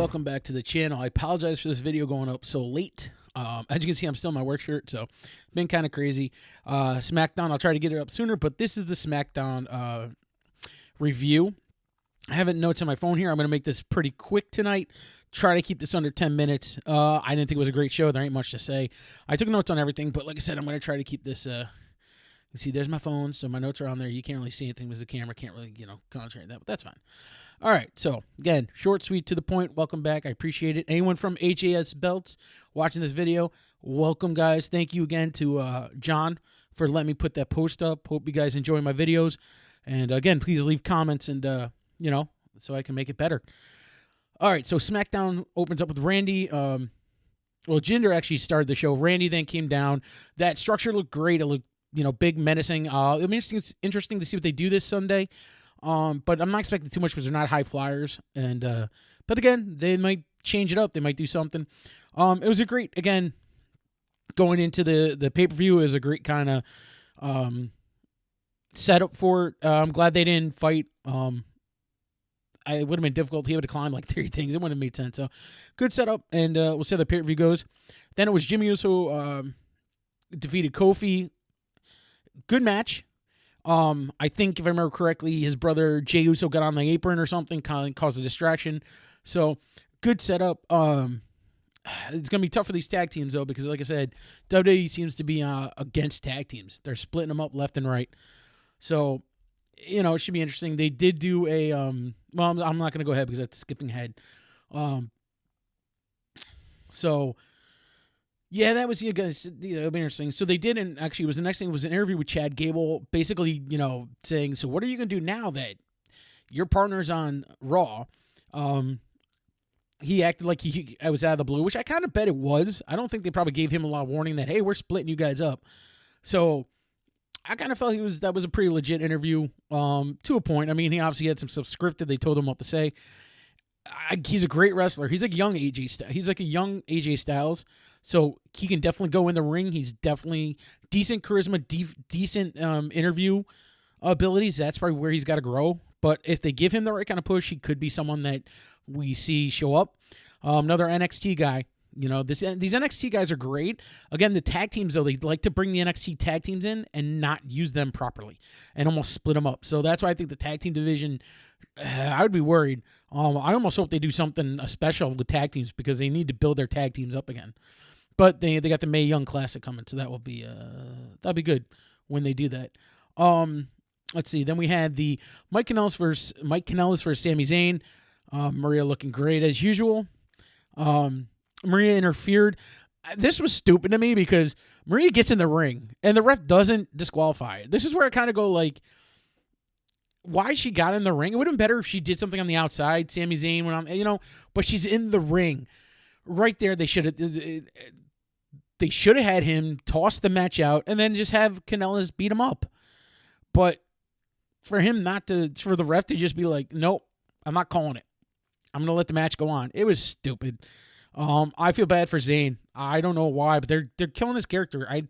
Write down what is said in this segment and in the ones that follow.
welcome back to the channel. I apologize for this video going up so late. As you can see, I'm still in my work shirt, so it's been kind of crazy. Smackdown, I'll try to get it up sooner, but this is the Smackdown review. I have notes on my phone here. I'm going to make this pretty quick tonight. Try to keep this under 10 minutes. I didn't think it was a great show. There ain't much to say. I took notes on everything, but like I said, I'm going to try to keep this... you see, there's my phone, so my notes are on there. You can't really see anything because the camera can't really, concentrate on that, but that's fine. All right, so again, short, sweet, to the point. Welcome back. I appreciate it. Anyone from HAS Belts watching this video, welcome, guys. Thank you again to John for letting me put that post up. Hope you guys enjoy my videos. And again, please leave comments and, so I can make it better. All right, so SmackDown opens up with Randy. Well, Jinder actually started the show. Randy then came down. That structure looked great. It looked, big, menacing. It's interesting to see what they do this Sunday. But I'm not expecting too much because they're not high flyers. And but again, they might change it up. They might do something. It was a great, again, going into the pay-per-view is a great kind of setup for it. I'm glad they didn't fight. It would have been difficult. He would have climbed like 3 things. It wouldn't have made sense. So good setup. And we'll see how the pay-per-view goes. Then it was Jimmy Uso defeated Kofi. Good match. I think if I remember correctly, his brother Jey Uso got on the apron or something, kind of caused a distraction. So good setup. It's gonna be tough for these tag teams though, because like I said, WWE seems to be against tag teams. They're splitting them up left and right. So it should be interesting. They did do a well, I'm not gonna go ahead because that's skipping ahead. So. Yeah, that was, guys, it'll be interesting. So they did, and actually, the next thing was an interview with Chad Gable, basically, saying, so what are you going to do now that your partner's on Raw? He acted like I was out of the blue, which I kind of bet it was. I don't think they probably gave him a lot of warning that, hey, we're splitting you guys up. So I kind of felt that was a pretty legit interview to a point. I mean, he obviously had some stuff scripted. They told him what to say. He's a great wrestler. He's like young AJ. He's like a young AJ Styles, so he can definitely go in the ring. He's definitely decent charisma, decent interview abilities. That's probably where he's got to grow. But if they give him the right kind of push, he could be someone that we see show up. Another NXT guy. These NXT guys are great. Again, the tag teams, though, they like to bring the NXT tag teams in and not use them properly and almost split them up. So that's why I think the tag team division, I would be worried. I almost hope they do something special with tag teams because they need to build their tag teams up again. But they got the Mae Young Classic coming, so that will be that'll be good when they do that. Let's see. Then we had the Mike Kanellis versus Sami Zayn. Maria looking great as usual. Maria interfered. This was stupid to me because Maria gets in the ring and the ref doesn't disqualify it. This is where I kind of go like, why she got in the ring. It would have been better if she did something on the outside. Sami Zayn went on, but she's in the ring right there. They should have had him toss the match out and then just have Kanellis beat him up. But for the ref to just be like, nope, I'm not calling it. I'm going to let the match go on. It was stupid. I feel bad for Zayn. I don't know why, but they're killing his character. I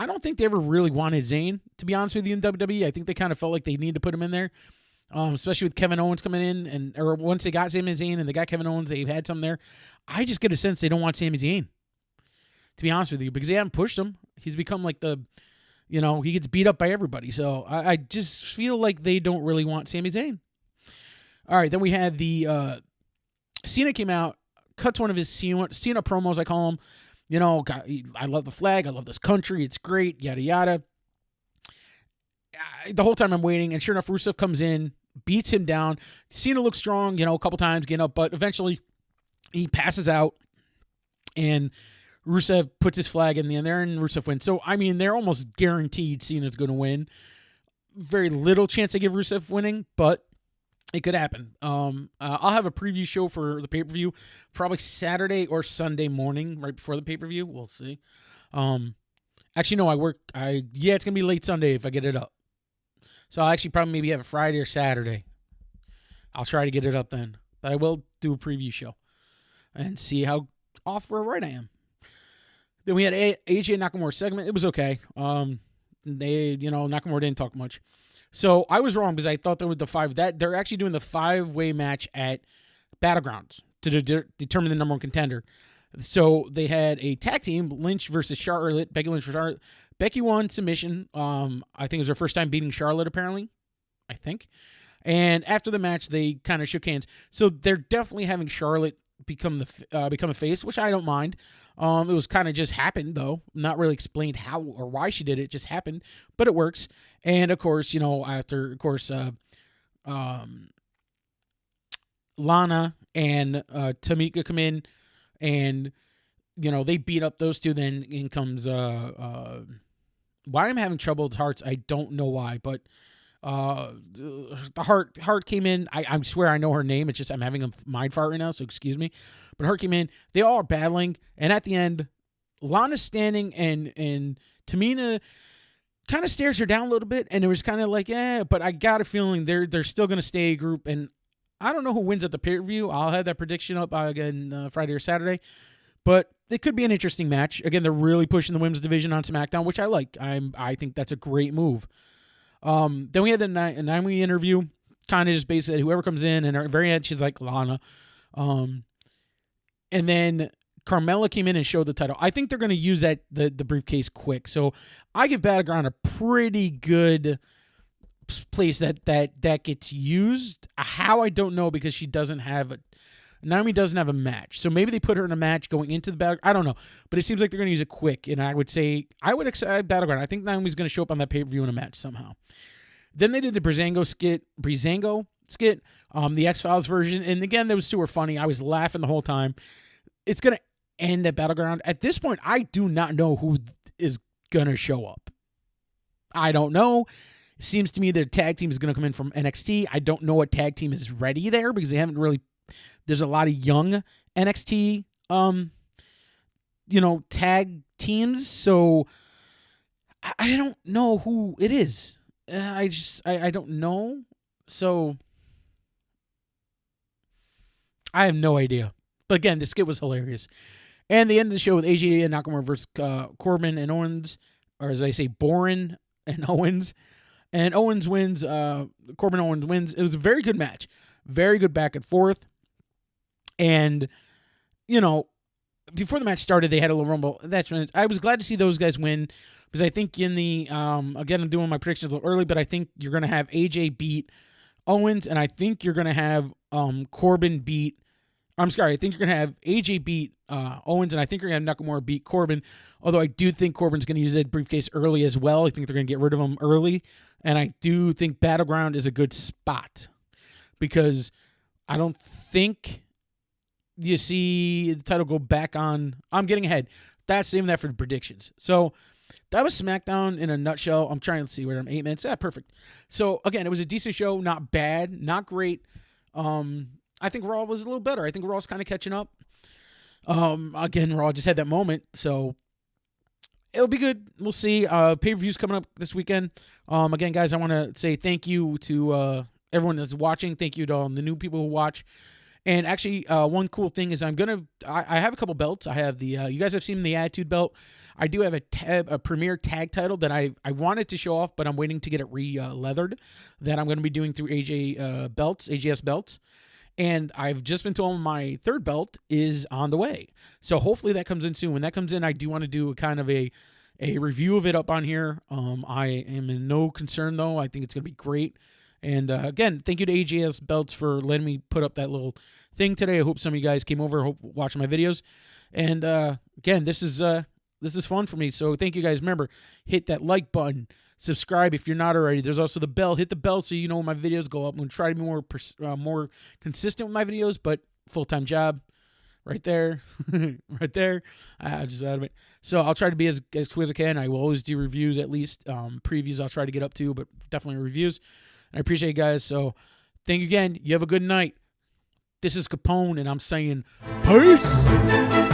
don't think they ever really wanted Zayn, to be honest with you, in WWE. I think they kind of felt like they need to put him in there, especially with Kevin Owens coming in, or once they got Sami Zayn and they got Kevin Owens, they've had some there. I just get a sense they don't want Sami Zayn, to be honest with you, because they haven't pushed him. He's become like he gets beat up by everybody. So I just feel like they don't really want Sami Zayn. All right, then we had the Cena came out, cuts one of his Cena promos, I call him. I love the flag. I love this country. It's great, yada, yada. The whole time I'm waiting, and sure enough, Rusev comes in, beats him down. Cena looks strong, a couple times, getting up, but eventually he passes out, and Rusev puts his flag in the end there, and Rusev wins. So, I mean, they're almost guaranteed Cena's going to win. Very little chance they give Rusev winning, but it could happen. I'll have a preview show for the pay-per-view probably Saturday or Sunday morning right before the pay-per-view. We'll see. Actually, no, it's going to be late Sunday if I get it up. So I'll actually probably maybe have it Friday or Saturday. I'll try to get it up then. But I will do a preview show and see how off or right I am. Then we had AJ Nakamura segment. It was okay. Nakamura didn't talk much. So I was wrong because I thought there was they're actually doing the 5-way match at Battlegrounds to determine the number one contender. So they had a tag team, Lynch versus Charlotte. Becky Lynch versus Charlotte. Becky won submission. I think it was her first time beating Charlotte, apparently. I think. And after the match, they kind of shook hands. So they're definitely having Charlotte become a face, which I don't mind. It was kind of just happened, though. Not really explained how or why she did it. It just happened. But it works. And, of course, after, of course, Lana and Tamika come in. And, they beat up those two. Then in comes why I'm having trouble with Hearts, I don't know why, but the Hart came in. I swear I know her name. It's just I'm having a mind fart right now, so excuse me. But Hart came in. They all are battling, and at the end, Lana's standing, and Tamina kind of stares her down a little bit, and it was kind of like, but I got a feeling they're still gonna stay a group, and I don't know who wins at the pay-per-view. I'll have that prediction up again Friday or Saturday. But it could be an interesting match. Again, they're really pushing the women's division on SmackDown, which I like. I think that's a great move. Then we had the Naomi interview, kind of just basically whoever comes in, and at the very end, she's like, Lana. And then Carmella came in and showed the title. I think they're going to use the briefcase quick. So I give Battleground a pretty good place that gets used. How, I don't know, because Naomi doesn't have a match. So maybe they put her in a match going into the Battleground. I don't know. But it seems like they're going to use it quick. And I would accept Battleground. I think Naomi's going to show up on that pay-per-view in a match somehow. Then they did the Breezango skit, the X-Files version. And again, those two were funny. I was laughing the whole time. It's going to end at Battleground. At this point, I do not know who is going to show up. I don't know. It seems to me their tag team is going to come in from NXT. I don't know what tag team is ready there because they haven't really. There's a lot of young NXT, tag teams. So I don't know who it is. I don't know. So I have no idea. But again, the skit was hilarious. And the end of the show with AJ and Nakamura versus Corbin and Owens, or as I say, Bourne and Owens. And Owens wins. Corbin Owens wins. It was a very good match. Very good back and forth. And, before the match started, they had a little rumble. I was glad to see those guys win because I think in the, again, I'm doing my predictions a little early, but I think you're going to have AJ beat Owens, and I think you're going to have Corbin beat, I think you're going to have AJ beat Owens, and I think you're going to have Nakamura beat Corbin, although I do think Corbin's going to use that briefcase early as well. I think they're going to get rid of him early, and I do think Battleground is a good spot because I don't think you see the title go back on. I'm getting ahead. That's saving that for the predictions. So that was SmackDown in a nutshell. I'm trying to see where I'm 8 minutes. Perfect. So again, it was a decent show. Not bad. Not great. I think Raw was a little better. I think Raw's kind of catching up. Again, Raw just had that moment. So it'll be good. We'll see. Pay-per-views coming up this weekend. Again, guys, I want to say thank you to everyone that's watching. Thank you to all the new people who watch. And actually, one cool thing is I have a couple belts. I have the, you guys have seen the Attitude belt. I do have a Premier Tag title that I wanted to show off, but I'm waiting to get it leathered that I'm going to be doing through AJS belts. And I've just been told my third belt is on the way. So hopefully that comes in soon. When that comes in, I do want to do a kind of a review of it up on here. I am in no concern, though. I think it's going to be great. And again, thank you to AJS Belts for letting me put up that little thing today. I hope some of you guys came over, hope watching my videos. And again, this is fun for me. So thank you guys. Remember, hit that like button, subscribe if you're not already. There's also the bell. Hit the bell so you know when my videos go up. I'm going to try to be more consistent with my videos, but full-time job right there, right there. Just out of it. So I'll try to be as quick as I can. I will always do reviews at least. Previews I'll try to get up to, but definitely reviews. I appreciate you guys. So thank you again. You have a good night. This is Capone, and I'm saying peace.